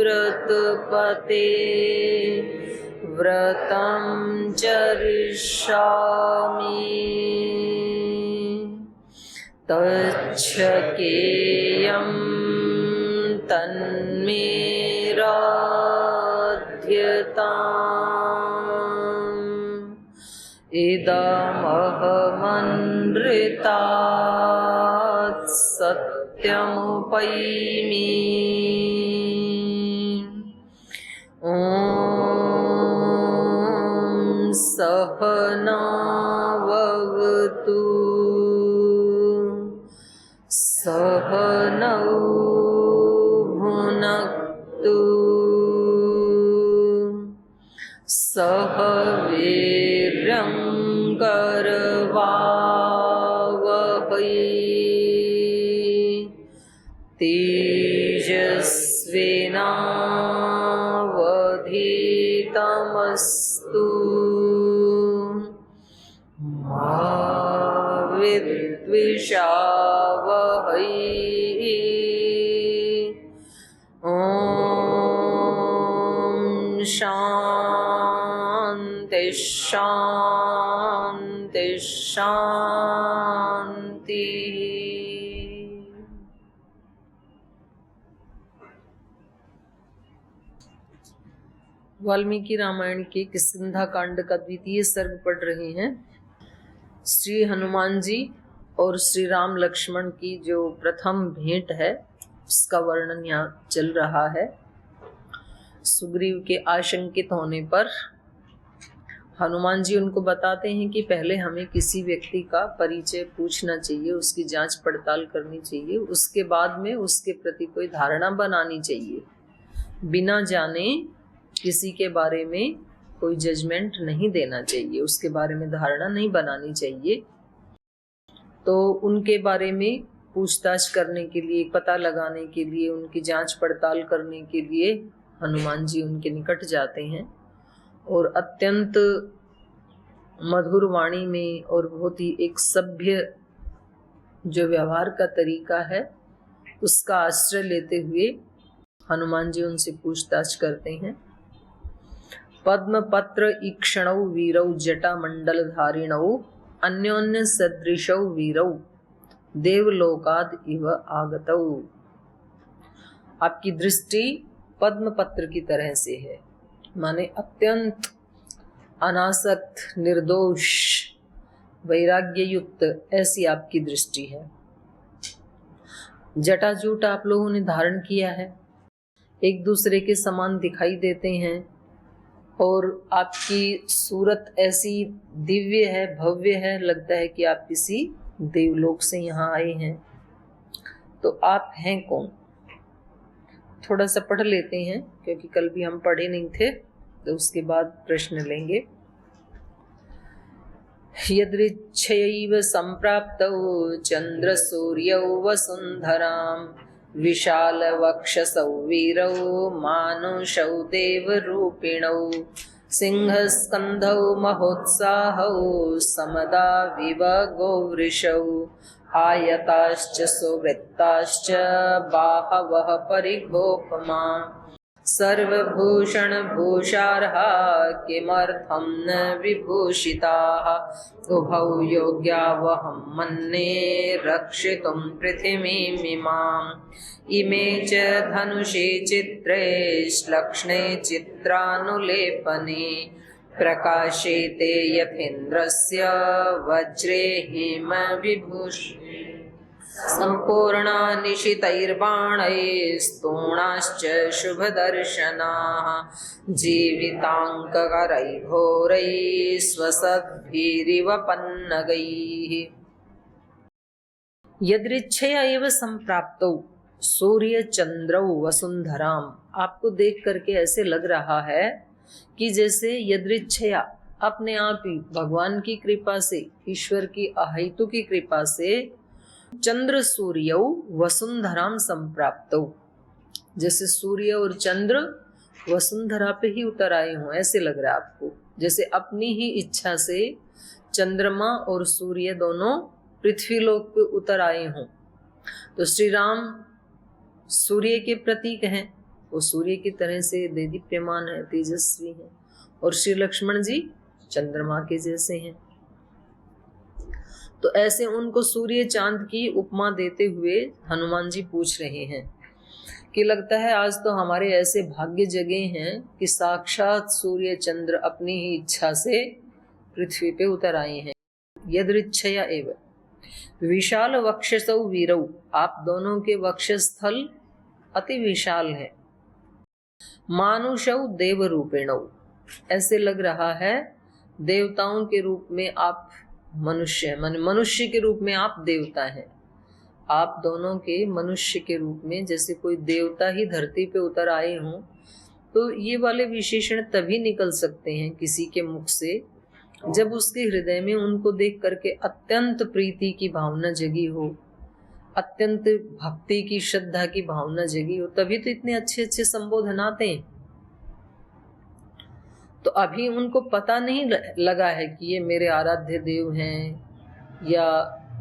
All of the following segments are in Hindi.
व्रतपते व्रतं चरिष्यामि तच्छकेयं तन्मे राध्यताम् इदमहमनृतात् सत्यमुपैमि ॐ सहनाववतु सहनौ भुनक्तु सह वीर्यं करवावहै तेजस्विनावधीतमस्तु मा विद्विषावहै ॐ शान्ति शान्ति शान्ति। वाल्मीकि रामायण के किष्किंधा कांड का द्वितीय सर्ग पढ़ रहे हैं। श्री हनुमान जी और श्री राम लक्ष्मण की जो प्रथम भेंट है उसका वर्णन यहाँ चल रहा है। सुग्रीव के आशंकित होने पर हनुमान जी उनको बताते हैं कि पहले हमें किसी व्यक्ति का परिचय पूछना चाहिए, उसकी जांच पड़ताल करनी चाहिए, उसके बाद में उसके प्रति कोई धारणा बनानी चाहिए। बिना जाने किसी के बारे में कोई जजमेंट नहीं देना चाहिए, उसके बारे में धारणा नहीं बनानी चाहिए। तो उनके बारे में पूछताछ करने के लिए, पता लगाने के लिए, उनकी जांच पड़ताल करने के लिए हनुमान जी उनके निकट जाते हैं और अत्यंत मधुर वाणी में और बहुत ही एक सभ्य जो व्यवहार का तरीका है उसका आश्रय लेते हुए हनुमान जी उनसे पूछताछ करते हैं। पद्म पत्र ईक्षणौ वीरौ जटा मंडल धारिणौ अन्योन्य सदृशौ वीरौ देवलोकाद इव आगतौ। आपकी दृष्टि पद्म पत्र की तरह से है, माने अत्यंत अनासक्त, निर्दोष, वैराग्य युक्त ऐसी आपकी दृष्टि है। जटाजूट आप लोगों ने धारण किया है, एक दूसरे के समान दिखाई देते हैं और आपकी सूरत ऐसी दिव्य है, भव्य है, लगता है कि आप किसी देवलोक से यहाँ आए हैं। तो आप हैं कौन? थोड़ा सा पढ़ लेते हैं क्योंकि कल भी हम पढ़े नहीं थे, तो उसके बाद प्रश्न लेंगे। यदृच्छयैव संप्राप्तौ चंद्र सूर्यौ वसुंधरां विशालवक्षसौ वीरौ मानुषौ देवरूपिणौ सिंहस्कन्धौ महोत्साहौ समदा विवगोवृषौ आयताश्च सुवृत्ताश्च बाहवः परिघोपमा सर्वभूषण भूषार्हा किमर्थं न विभूषिताः उभौ योग्यावहं मन्ये रक्षितुं पृथिवीमिमाम् इमे च धनुषे चित्रे श्लक्ष्णे चित्रानुलेपने प्रकाशेते यथेन्द्रस्य वज्रे हेमविभूषणे सम्पूर्णा निशितैर्बाणैस्तूणाश्च शुभदर्शनाः जीविताङ्ककरैर्घोरैः स्वसद्भिरिव पन्नगैः। यदृच्छया एव संप्राप्तौ, सूर्य चंद्रौ वसुंधराम, आपको देख करके ऐसे लग रहा है कि जैसे यदृच्छया, अपने आप ही भगवान की कृपा से, ईश्वर की अहेतु की कृपा से, चंद्र सूर्यौ वसुंधराम संप्राप्तौ, जैसे सूर्य और चंद्र वसुंधरा पे ही उतर आए हों, ऐसे लग रहा है आपको। जैसे अपनी ही इच्छा से चंद्रमा और सूर्य दोनों पृथ्वी लोक पे उतर आए हों। तो श्री राम सूर्य के प्रतीक हैं, वो सूर्य की तरह से देदीप्यमान है, तेजस्वी है, और श्री लक्ष्मण जी चंद्रमा के जैसे हैं। तो ऐसे उनको सूर्य चांद की उपमा देते हुए हनुमान जी पूछ रहे हैं कि लगता है आज तो हमारे ऐसे भाग्य जगे हैं कि साक्षात सूर्य चंद्र अपनी ही इच्छा से पृथ्वी पे उतर आए हैं। यदृच्छया एव विशाल वक्षसौ वीरौ, आप दोनों के वक्षस्थल अति विशाल है। मानुषौ देव रूपेणौ, ऐसे लग रहा है देवताओं के रूप में आप मनुष्य, मनुष्य के रूप में आप देवता हैं। आप दोनों के मनुष्य के रूप में जैसे कोई देवता ही धरती पे उतर आए हों। तो ये वाले विशेषण तभी निकल सकते हैं किसी के मुख से जब उसके हृदय में उनको देख करके अत्यंत प्रीति की भावना जगी हो, अत्यंत भक्ति की, श्रद्धा की भावना जगी हो, तभी तो इतने अच्छे अच्छे संबोधन आते हैं। तो अभी उनको पता नहीं लगा है कि ये मेरे आराध्य देव हैं या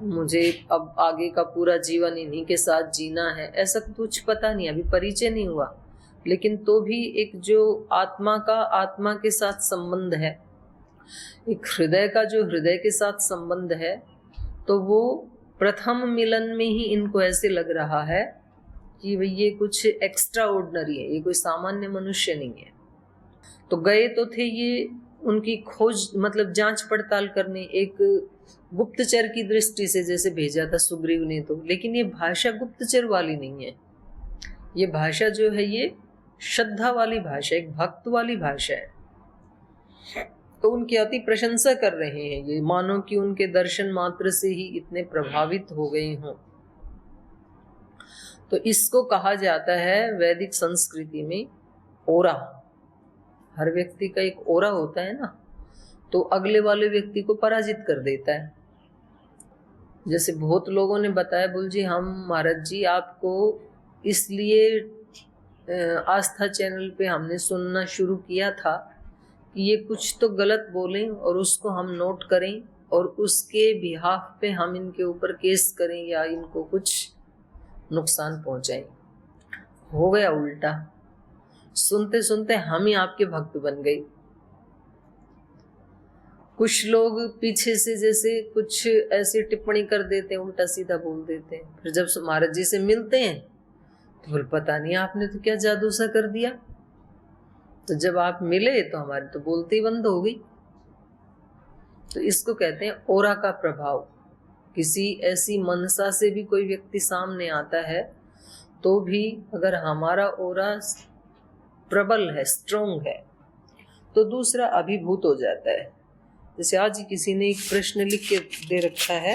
मुझे अब आगे का पूरा जीवन इन्हीं के साथ जीना है, ऐसा कुछ पता नहीं, अभी परिचय नहीं हुआ। लेकिन तो भी एक जो आत्मा का आत्मा के साथ संबंध है, एक हृदय का जो हृदय के साथ संबंध है, तो वो प्रथम मिलन में ही इनको ऐसे लग रहा है कि भाई ये कुछ एक्स्ट्रा ऑर्डिनरी है, ये कोई सामान्य मनुष्य नहीं है। तो गए तो थे ये उनकी खोज, मतलब जांच पड़ताल करने, एक गुप्तचर की दृष्टि से जैसे भेजा था सुग्रीव ने, तो लेकिन ये भाषा गुप्तचर वाली नहीं है। ये भाषा जो है ये श्रद्धा वाली भाषा, एक भक्त वाली भाषा है। तो उनकी अति प्रशंसा कर रहे हैं ये, मानो कि उनके दर्शन मात्र से ही इतने प्रभावित हो गए हों। तो इसको कहा जाता है वैदिक संस्कृति में ओरा। हर व्यक्ति का एक ओरा होता है ना, तो अगले वाले व्यक्ति को पराजित कर देता है। जैसे बहुत लोगों ने बताया, बोल जी हम महाराज जी आपको इसलिए आस्था चैनल पे हमने सुनना शुरू किया था कि ये कुछ तो गलत बोलें और उसको हम नोट करें और उसके बिहाफ पे हम इनके ऊपर केस करें या इनको कुछ नुकसान पहुंचाएं। हो गया उल्टा, सुनते सुनते हम ही आपके भक्त बन गए। कुछ लोग पीछे से जैसे कुछ ऐसी टिप्पणी कर देते हैं, उल्टा सीधा बोल देते हैं, फिर जब महाराज जी से मिलते हैं तो बोल पता नहीं आपने तो क्या जादू सा कर दिया। तो जब आप मिले तो हमारी तो बोलती ही बंद हो गई। तो इसको कहते हैं ओरा का प्रभाव। किसी ऐसी मनसा से भी कोई व्यक्ति सामने आता है तो भी अगर हमारा ओरा प्रबल है, स्ट्रोंग है, तो दूसरा अभिभूत हो जाता है। जैसे आज ही किसी ने एक प्रश्न लिख के दे रखा है,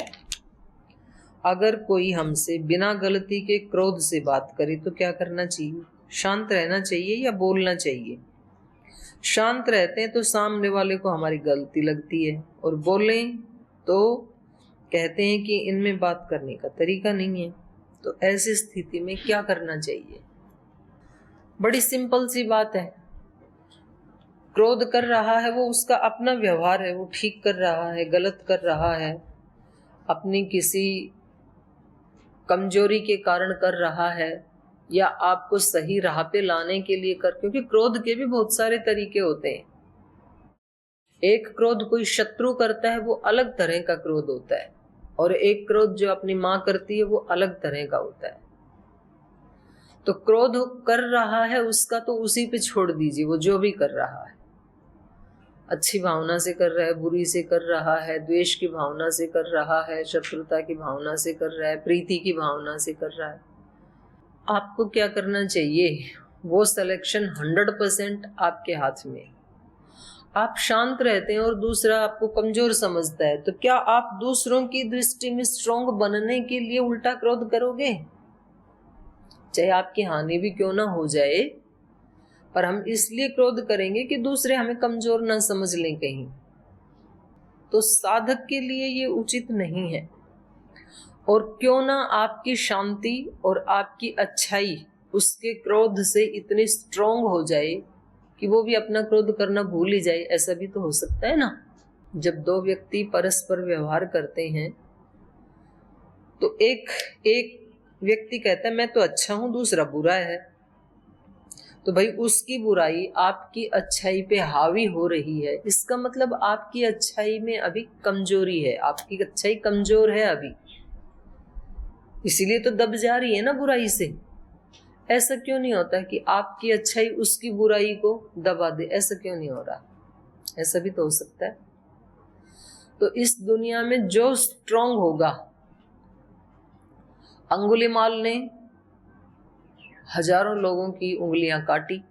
अगर कोई हमसे बिना गलती के क्रोध से बात करे तो क्या करना चाहिए? शांत रहना चाहिए या बोलना चाहिए? शांत रहते हैं तो सामने वाले को हमारी गलती लगती है, और बोलें तो कहते हैं कि इनमें बात करने का तरीका नहीं है। तो ऐसी स्थिति में क्या करना चाहिए? बड़ी सिंपल सी बात है। क्रोध कर रहा है वो उसका अपना व्यवहार है, वो ठीक कर रहा है, गलत कर रहा है, अपनी किसी कमजोरी के कारण कर रहा है या आपको सही राह पे लाने के लिए कर, क्योंकि क्रोध के भी बहुत सारे तरीके होते हैं। एक क्रोध कोई शत्रु करता है वो अलग तरह का क्रोध होता है, और एक क्रोध जो अपनी माँ करती है वो अलग तरह का होता है। तो क्रोध कर रहा है उसका तो उसी पे छोड़ दीजिए, वो जो भी कर रहा है, अच्छी भावना से कर रहा है, बुरी से कर रहा है, द्वेष की भावना से कर रहा है, शत्रुता की भावना से कर रहा है, प्रीति की भावना से कर रहा है, आपको क्या करना चाहिए? वो सिलेक्शन 100% आपके हाथ में। आप शांत रहते हैं और दूसरा आपको कमजोर समझता है, तो क्या आप दूसरों की दृष्टि में स्ट्रॉन्ग बनने के लिए उल्टा क्रोध करोगे? चाहे आपकी हानि भी क्यों ना हो जाए, पर हम इसलिए क्रोध करेंगे कि दूसरे हमें कमजोर ना समझ लें कहीं। तो साधक के लिए ये उचित नहीं है। और क्यों ना आपकी शांति और आपकी अच्छाई उसके क्रोध से इतनी स्ट्रोंग हो जाए कि वो भी अपना क्रोध करना भूल ही जाए, ऐसा भी तो हो सकता है ना। जब दो व्यक्ति परस्पर व्यवहार करते हैं तो एक व्यक्ति कहता है मैं तो अच्छा हूं, दूसरा बुरा है, तो भाई उसकी बुराई आपकी अच्छाई पे हावी हो रही है, इसका मतलब आपकी अच्छाई में अभी कमजोरी है, आपकी अच्छाई कमजोर है अभी, इसीलिए तो दब जा रही है ना बुराई से। ऐसा क्यों नहीं होता कि आपकी अच्छाई उसकी बुराई को दबा दे, ऐसा क्यों नहीं हो रहा? ऐसा भी तो हो सकता है। तो इस दुनिया में जो स्ट्रांग होगा, अंगुलीमाल ने हजारों लोगों की उंगलियां काटी,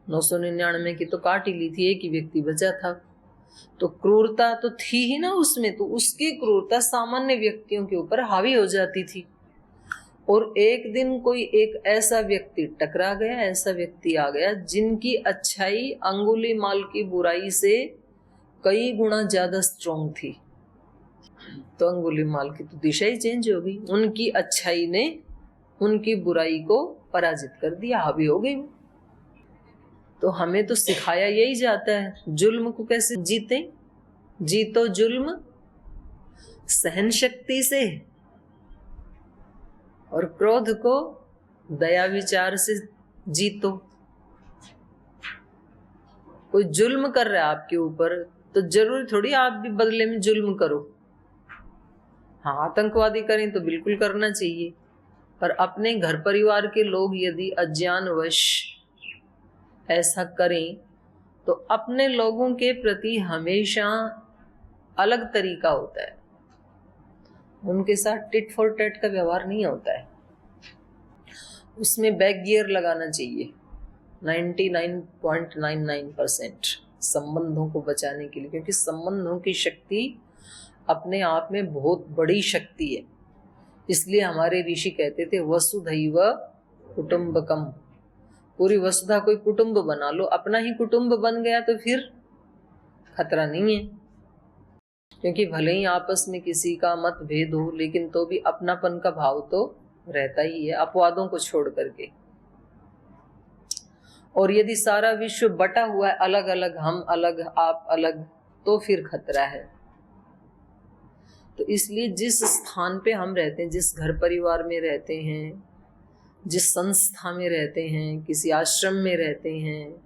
999 की तो काट ही ली थी, एक ही व्यक्ति बचा था, तो क्रूरता तो थी ही ना उसमें, तो उसकी क्रूरता सामान्य व्यक्तियों के ऊपर हावी हो जाती थी। और एक दिन कोई एक ऐसा व्यक्ति टकरा गया, ऐसा व्यक्ति आ गया जिनकी अच्छाई अंगुलीमाल की बुराई से कई गुना ज्यादा स्ट्रांग थी, तो अंगुलीमाल की तो दिशा ही चेंज हो गई, उनकी अच्छाई ने उनकी बुराई को पराजित कर दिया, हावी हो गई। तो हमें तो सिखाया यही जाता है, जुल्म को कैसे जीते, जीतो जुल्म सहन शक्ति से, और क्रोध को दया विचार से जीतो। कोई जुल्म कर रहा है आपके ऊपर तो जरूरी थोड़ी आप भी बदले में जुल्म करो। हाँ, आतंकवादी करें तो बिल्कुल करना चाहिए, पर अपने घर परिवार के लोग यदि अज्ञानवश ऐसा करें तो अपने लोगों के प्रति हमेशा अलग तरीका होता है, उनके साथ टिट फॉर टैट का व्यवहार नहीं होता है, उसमें बैक गियर लगाना चाहिए 99.99% संबंधों को बचाने के लिए, क्योंकि संबंधों की शक्ति अपने आप में बहुत बड़ी शक्ति है। इसलिए हमारे ऋषि कहते थे वसुधैव कुटुंबकम, पूरी वसुधा कोई कुटुंब बना लो, अपना ही कुटुंब बन गया तो फिर खतरा नहीं है, क्योंकि भले ही आपस में किसी का मतभेद हो लेकिन तो भी अपनापन का भाव तो रहता ही है, अपवादों को छोड़ करके। और यदि सारा विश्व बटा हुआ है अलग अलग, हम अलग आप अलग, तो फिर खतरा है। तो इसलिए जिस स्थान पे हम रहते हैं, जिस घर परिवार में रहते हैं, जिस संस्था में रहते हैं, किसी आश्रम में रहते हैं,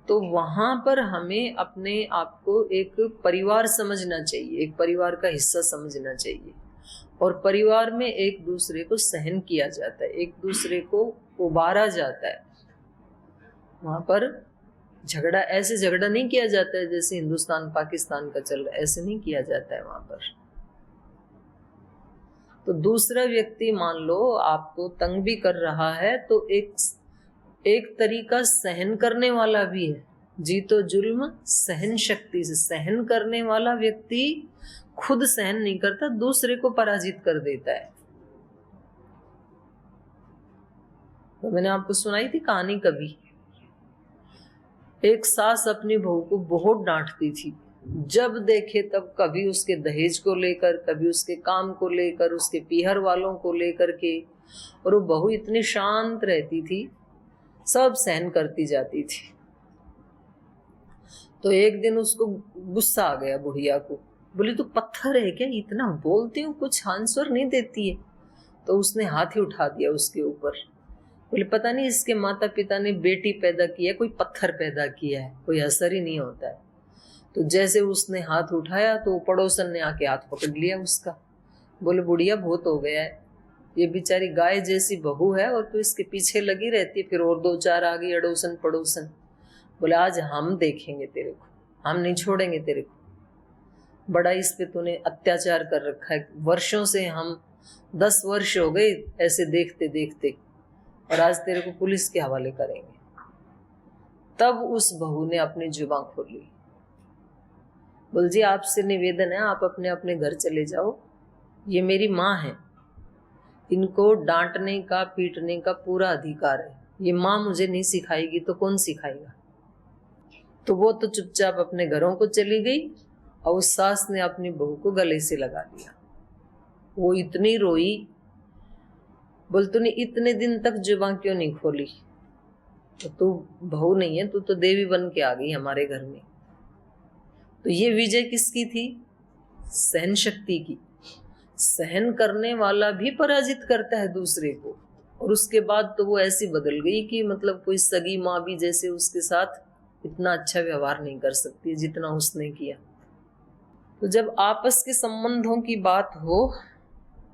तो वहां पर हमें अपने आप को एक परिवार समझना चाहिए, एक परिवार का हिस्सा समझना चाहिए। और परिवार में एक दूसरे को सहन किया जाता है, एक दूसरे को उबारा जाता है। वहां पर झगड़ा ऐसे झगड़ा नहीं किया जाता है जैसे हिंदुस्तान पाकिस्तान का चल रहा है, ऐसे नहीं किया जाता है वहां पर। तो दूसरा व्यक्ति मान लो आपको तंग भी कर रहा है तो एक तरीका सहन करने वाला भी है, जीतो जुल्म सहन शक्ति से। सहन करने वाला व्यक्ति खुद सहन नहीं करता, दूसरे को पराजित कर देता है। तो मैंने आपको सुनाई थी कहानी, कभी एक सास अपनी बहू को बहुत डांटती थी, जब देखे तब कभी उसके दहेज को लेकर, कभी उसके काम को लेकर, उसके पीहर वालों को लेकर के। और वो बहू इतनी शांत रहती थी, सब सहन करती जाती थी। तो एक दिन उसको गुस्सा आ गया बुढ़िया को, बोली तू पत्थर है क्या, इतना बोलती हूँ कुछ आंसर नहीं देती है। तो उसने हाथ ही उठा दिया उसके ऊपर, बोले पता नहीं इसके माता पिता ने बेटी पैदा की है, कोई पत्थर पैदा किया है, कोई असर ही नहीं होता है। तो जैसे उसने हाथ उठाया तो पड़ोसन ने आके हाथ पकड़ लिया उसका, बोले बुढ़िया बहुत हो गया है, ये बेचारी गाय जैसी बहू है और तो इसके पीछे लगी रहती है, फिर और दो चार आ गई अड़ोसन पड़ोसन। बोले आज हम देखेंगे तेरे को, हम नहीं छोड़ेंगे तेरे को, बड़ा इस पे तूने अत्याचार कर रखा है, वर्षों से हम 10 वर्ष हो गए ऐसे देखते देखते, और आज तेरे को पुलिस के हवाले करेंगे। तब उस बहू ने अपनी जुबान खोली, बोल जी आपसे निवेदन है आप अपने अपने घर चले जाओ, ये मेरी माँ है, इनको डांटने का, पीटने का पूरा अधिकार है। ये माँ मुझे नहीं सिखाएगी तो कौन सिखाएगा? तो वो तो चुपचाप अपने घरों को चली गई और उस सास ने अपनी बहू को गले से लगा लिया। वो इतनी रोई, बोल तूने इतने दिन तक जुबान क्यों नहीं खोली? तो तू बहू नहीं है, तू तो देवी बन के आ गई हमारे घर में। तो ये विजय किसकी थी? सहन शक्ति की। सहन करने वाला भी पराजित करता है दूसरे को। और उसके बाद तो वो ऐसी बदल गई कि मतलब कोई सगी माँ भी जैसे उसके साथ इतना अच्छा व्यवहार नहीं कर सकती जितना उसने किया। तो जब आपस के संबंधों की बात हो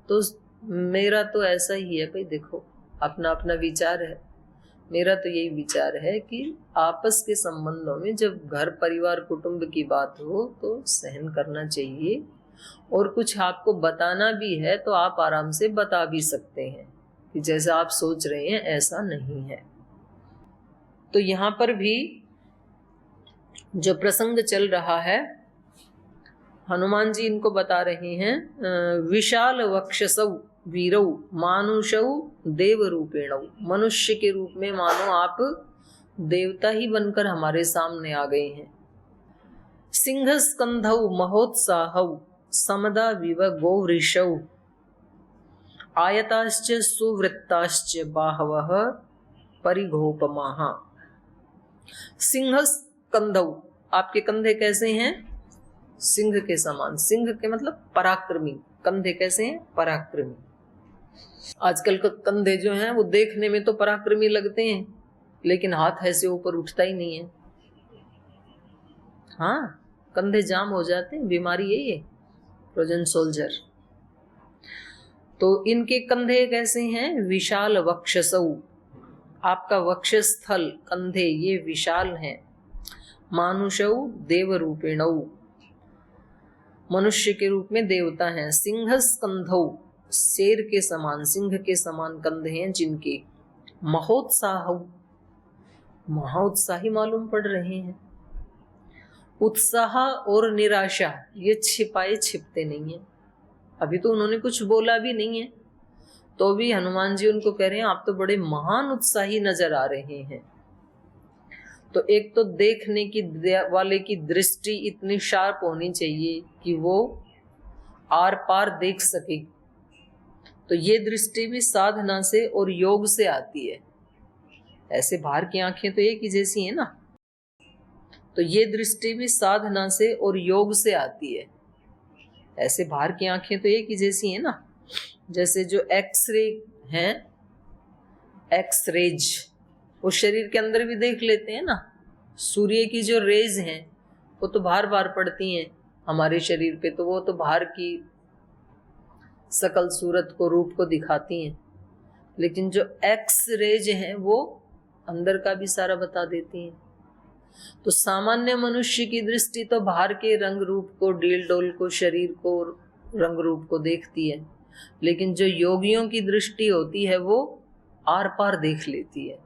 तो मेरा तो ऐसा ही है भाई, देखो अपना अपना विचार है। मेरा तो यही विचार है कि आपस के संबंधों में जब घर परिवार कुटुंब की बात हो तो सहन करना चाहिए, और कुछ आपको बताना भी है तो आप आराम से बता भी सकते हैं कि जैसा आप सोच रहे हैं ऐसा नहीं है। तो यहाँ पर भी जो प्रसंग चल रहा है, हनुमान जी इनको बता रहे हैं, विशाल वक्षसौ वीरौ मानुषौ देव रूपेणौ। मनुष्य के रूप में मानो आप देवता ही बनकर हमारे सामने आ गए हैं। सिंह स्कंधौ महोत्साहौ समदा विव गोवृषौ आयताश्च सुवृत्ताश्च बाहवः परिघोपमाः। सिंह स्कंधौ, आपके कंधे कैसे हैं? सिंह के समान। सिंह के मतलब पराक्रमी। कंधे कैसे हैं? पराक्रमी। आजकल के कंधे जो हैं वो देखने में तो पराक्रमी लगते हैं, लेकिन हाथ ऐसे ऊपर उठता ही नहीं है। हाँ, कंधे जाम हो जाते हैं, बीमारी है ये, ट्रोजन सोल्जर। तो इनके कंधे कैसे हैं? विशाल वक्षसौ, आपका वक्षस्थल कंधे ये विशाल हैं। मानुषौ देव रूपेणौ, मनुष्य के रूप में देवता हैं। सिंह स्कंधौ, शेर के समान, सिंह के समान कंधे हैं जिनके। महोत्साहौ, महाउत्साही मालूम पड़ रहे हैं। उत्साह और निराशा ये छिपाए छिपते नहीं है। अभी तो उन्होंने कुछ बोला भी नहीं है, तो भी हनुमान जी उनको कह रहे हैं आप तो बड़े महान उत्साही नजर आ रहे हैं। तो एक तो देखने की वाले की दृष्टि इतनी शार्प होनी चाहिए कि वो आर पार देख सके। तो ये दृष्टि भी साधना से और योग से आती है। ऐसे बाहर की आंखें तो एक ही जैसी है ना, तो ये दृष्टि भी साधना से और योग से आती है। ऐसे बाहर की आंखें तो एक ही जैसी है ना, जैसे जो एक्सरे हैं, एक्सरेज, वो शरीर के अंदर भी देख लेते हैं ना। सूर्य की जो रेज हैं वो तो बार बार पड़ती हैं हमारे शरीर पे, तो वो तो बाहर की सकल सूरत को, रूप को दिखाती हैं, लेकिन जो एक्स रेज हैं वो अंदर का भी सारा बता देती हैं। तो सामान्य मनुष्य की दृष्टि तो बाहर के रंग रूप को, डील डोल को, शरीर को, रंग रूप को देखती है, लेकिन जो योगियों की दृष्टि होती है वो आर पार देख लेती है।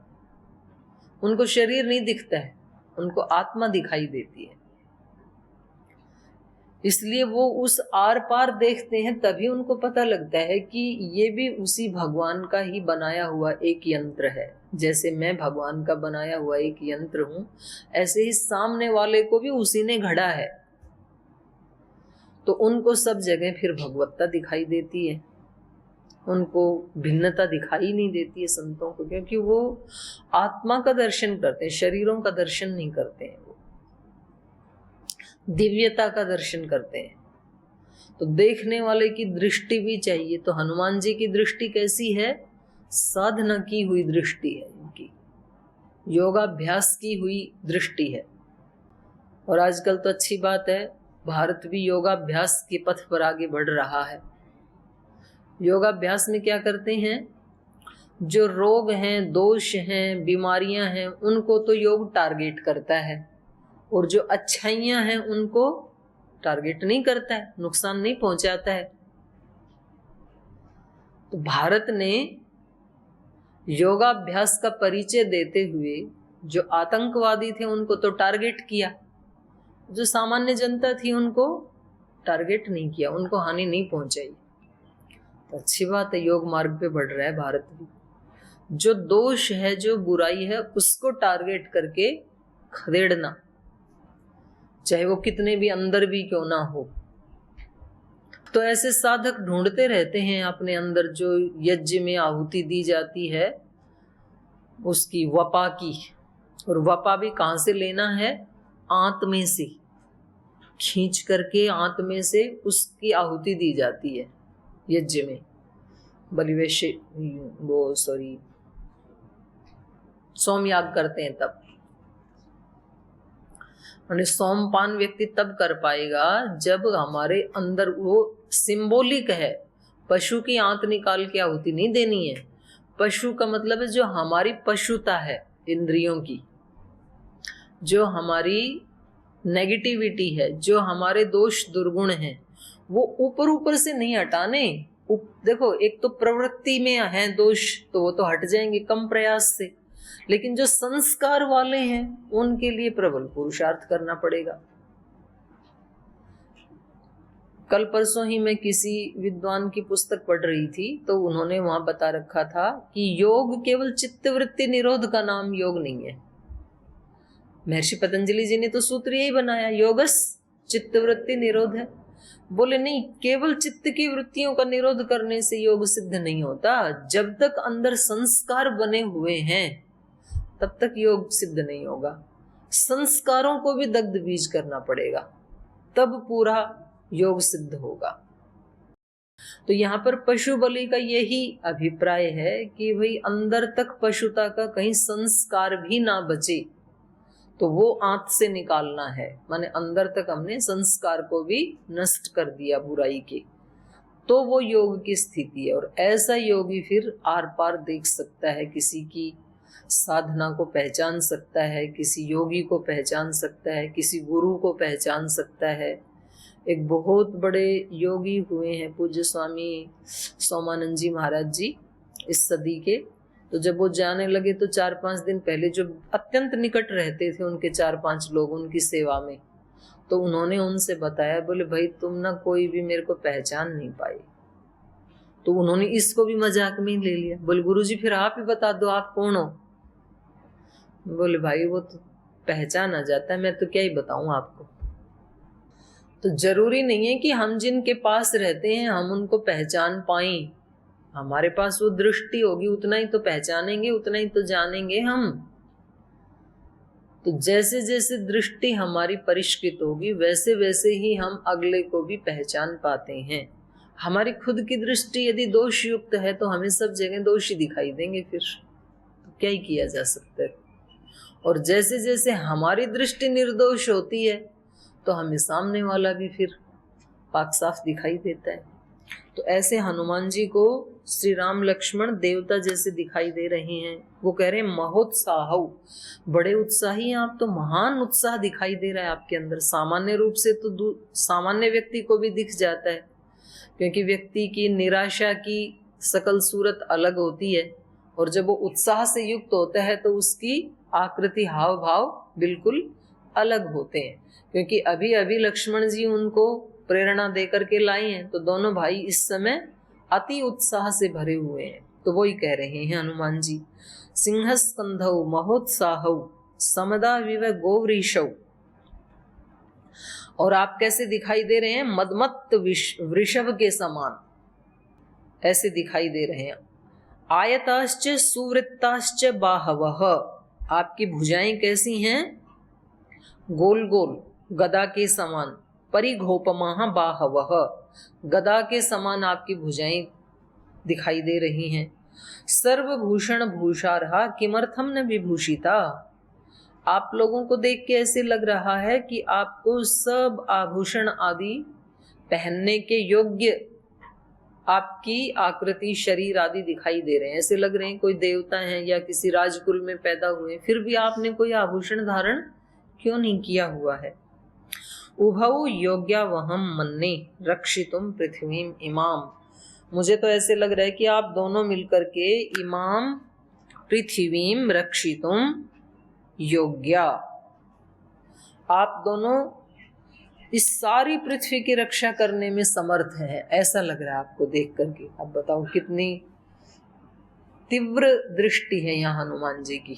उनको शरीर नहीं दिखता है, उनको आत्मा दिखाई देती है। इसलिए वो उस आर पार देखते हैं, तभी उनको पता लगता है कि ये भी उसी भगवान का ही बनाया हुआ एक यंत्र है। जैसे मैं भगवान का बनाया हुआ एक यंत्र हूं, ऐसे ही सामने वाले को भी उसी ने घड़ा है। तो उनको सब जगह फिर भगवत्ता दिखाई देती है, उनको भिन्नता दिखाई नहीं देती है संतों को, क्योंकि वो आत्मा का दर्शन करते हैं, शरीरों का दर्शन नहीं करते हैं, वो दिव्यता का दर्शन करते हैं। तो देखने वाले की दृष्टि भी चाहिए। तो हनुमान जी की दृष्टि कैसी है? साधना की हुई दृष्टि है, इनकी योगाभ्यास की हुई दृष्टि है। और आजकल तो अच्छी बात है, भारत भी योगाभ्यास के पथ पर आगे बढ़ रहा है। योगाभ्यास में क्या करते हैं? जो रोग हैं, दोष हैं, बीमारियां हैं, उनको तो योग टारगेट करता है, और जो अच्छाइयां हैं उनको टारगेट नहीं करता है, नुकसान नहीं पहुंचाता है। तो भारत ने योगाभ्यास का परिचय देते हुए जो आतंकवादी थे उनको तो टारगेट किया, जो सामान्य जनता थी उनको टारगेट नहीं किया, उनको हानि नहीं पहुंचाई। तो अच्छी बात है, योग मार्ग पे बढ़ रहा है भारत भी। जो दोष है, जो बुराई है, उसको टारगेट करके खदेड़ना, चाहे वो कितने भी अंदर भी क्यों ना हो। तो ऐसे साधक ढूंढते रहते हैं अपने अंदर, जो यज्ञ में आहुति दी जाती है उसकी वपा की। और वपा भी कहां से लेना है? आंत में से खींच करके आंत में से उसकी आहुति दी जाती है यज्ञ में। बलिवेश वो सोमयाग करते हैं तब। सोमपान व्यक्ति तब कर पाएगा जब हमारे अंदर वो सिंबॉलिक है। पशु की आंत निकाल के आहुति नहीं देनी है। पशु का मतलब है जो हमारी पशुता है, इंद्रियों की, जो हमारी नेगेटिविटी है, जो हमारे दोष दुर्गुण हैं, वो ऊपर ऊपर से नहीं हटाने। देखो, एक तो प्रवृत्ति में है दोष, तो वो तो हट जाएंगे कम प्रयास से, लेकिन जो संस्कार वाले हैं उनके लिए प्रबल पुरुषार्थ करना पड़ेगा। कल परसों ही मैं किसी विद्वान की पुस्तक पढ़ रही थी, तो उन्होंने वहां बता रखा था कि योग केवल चित्तवृत्ति निरोध का नाम योग नहीं है। महर्षि पतंजलि जी ने तो सूत्र यही बनाया, योगस चित्तवृत्ति निरोध है। बोले नहीं, केवल चित्त की वृत्तियों का निरोध करने से योग सिद्ध नहीं होता। जब तक अंदर संस्कार बने हुए हैं तब तक योग सिद्ध नहीं होगा। संस्कारों को भी दग्ध बीज करना पड़ेगा, तब पूरा योग सिद्ध होगा। तो यहाँ पर पशु बलि का यही अभिप्राय है कि भाई अंदर तक पशुता का कहीं संस्कार भी ना बचे, तो वो आंत से निकालना है। माने अंदर तक हमने संस्कार को भी नष्ट कर दिया बुराई के, तो वो योग की स्थिति है। और ऐसा योगी फिर आर पार देख सकता है, किसी की साधना को पहचान सकता है, किसी योगी को पहचान सकता है, किसी गुरु को पहचान सकता है। एक बहुत बड़े योगी हुए हैं पूज्य स्वामी सोमानंद जी महाराज जी इस सदी के। तो जब वो जाने लगे तो 4-5 दिन पहले जो अत्यंत निकट रहते थे उनके 4-5 लोग उनकी सेवा में, तो उन्होंने उनसे बताया, बोले भाई तुम ना कोई भी मेरे को पहचान नहीं पाए। तो उन्होंने इसको भी मजाक में ले लिया, बोले गुरुजी फिर आप ही बता दो आप कौन हो। बोले भाई वो तो पहचान आ जाता है, मैं तो क्या ही बताऊं आपको। तो जरूरी नहीं है कि हम जिनके पास रहते हैं हम उनको पहचान पाएं। हमारे पास वो दृष्टि होगी, उतना ही तो पहचानेंगे, उतना ही तो जानेंगे हम। तो जैसे जैसे दृष्टि हमारी परिष्कृत होगी वैसे वैसे ही हम अगले को भी पहचान पाते हैं। हमारी खुद की दृष्टि यदि दोष युक्त है तो हमें सब जगह दोषी दिखाई देंगे, फिर तो क्या ही किया जा सकता है। और जैसे जैसे हमारी दृष्टि निर्दोष होती है तो हमें सामने वाला भी फिर पाक साफ दिखाई देता है। तो ऐसे हनुमान जी को श्री राम लक्ष्मण देवता जैसे दिखाई दे रहे हैं। वो कह रहे हैं महोत्साह, बड़े उत्साही हैं आप, तो महान उत्साह दिखाई दे रहा है आपके अंदर। सामान्य रूप से तो सामान्य व्यक्ति को भी दिख जाता है, क्योंकि व्यक्ति की निराशा की सकल सूरत अलग होती है, और जब वो उत्साह से युक्त होता है तो उसकी आकृति हाव भाव बिल्कुल अलग होते हैं। क्योंकि अभी अभी लक्ष्मण जी उनको प्रेरणा देकर के लाए हैं, तो दोनों भाई इस समय अति उत्साह से भरे हुए हैं। तो वो ही कह रहे हैं हनुमान जी, सिंह स्कंधौ महोत्साहौ समदा विव गोवृषौ। और आप कैसे दिखाई दे रहे हैं? मदमत्त वृषभ के समान ऐसे दिखाई दे रहे हैं। आयताश्च सुवृत्ताश्च बाहवः, आपकी भुजाएं कैसी हैं? गोल गोल गदा के समान। परिघोपमाः बाहवः, गदा के समान आपकी भुजाएं दिखाई दे रही हैं। सर्वभूषण भूषारहा किमर्थम न विभूषिता, आप लोगों को देख के ऐसे लग रहा है कि आपको सब आभूषण आदि पहनने के योग्य आपकी आकृति शरीर आदि दिखाई दे रहे हैं। ऐसे लग रहे हैं कोई देवता हैं या किसी राजकुल में पैदा हुए, फिर भी आपने कोई आभूषण धारण क्यों नहीं किया हुआ है। उभौ योग्यावहं मन्ये रक्षितुम पृथ्वीम इमाम, मुझे तो ऐसे लग रहा है कि आप दोनों मिलकर के इमाम पृथ्वीम रक्षितुम योग्या, आप दोनों इस सारी पृथ्वी की रक्षा करने में समर्थ है, ऐसा लग रहा है आपको देख करके। अब बताओ कितनी तीव्र दृष्टि है यहाँ हनुमान जी की।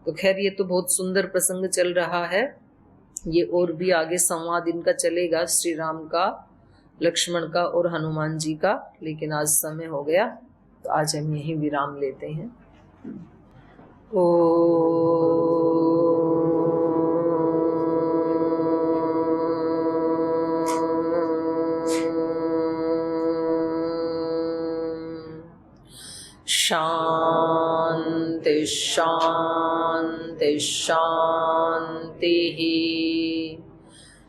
तो खैर ये तो बहुत सुंदर प्रसंग चल रहा है, ये और भी आगे संवाद इनका चलेगा, श्री राम का, लक्ष्मण का और हनुमान जी का। लेकिन आज समय हो गया तो आज हम यहीं विराम लेते हैं। शांति शांति शांति।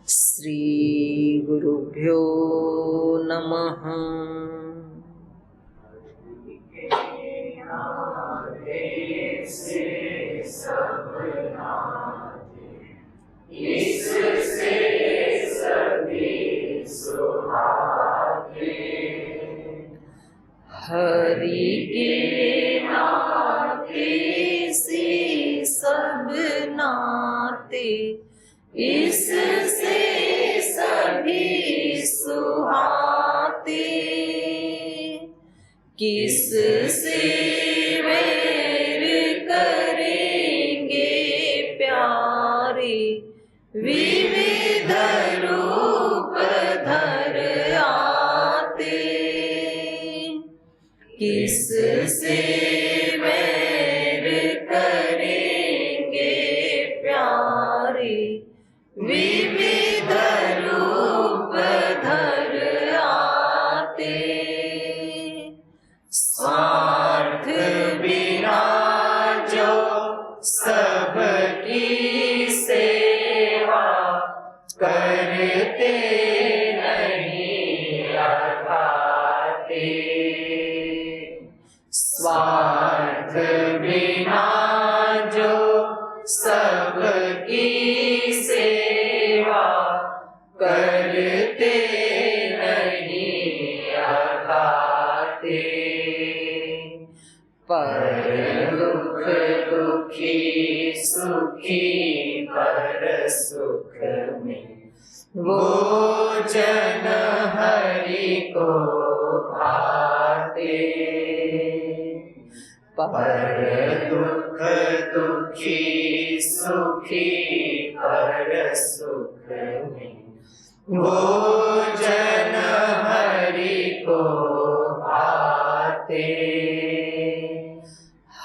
श्री गुरुभ्यो नमः। हरि के नाते से सब नाते, इससे सभी सुहाते। किससे वैर करेंगे प्यारे, विविध रूप धर आते। किससे वैर करेंगे प्यारे, विविध रूप धर आते। स्वार्थ बिना जो सबकी सेवा करते नहीं अघाते। स्वार्थ बिना जो सबकी सेवा करते नहीं अघाते। पर दुख दुखी सुखी पर सुख में, वो जन हरि को भाते। पर दुख दुखी सुखी पर सुख में, वो जन हरि को भाते।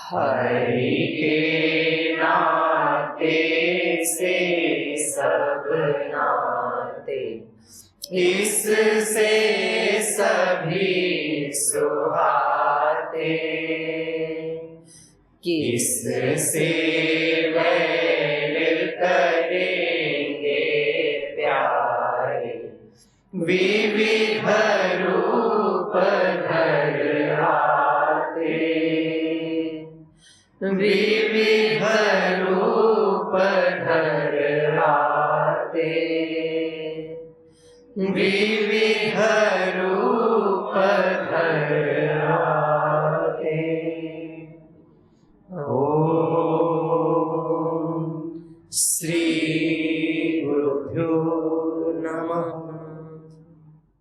हरि के नाते से सब नाते, इससे सभी सुहाते। किससे वैर करेंगे प्यारे, विविध रूप धर आते। विविध रूप धर आते। विविध रूप धर आते। ओम श्री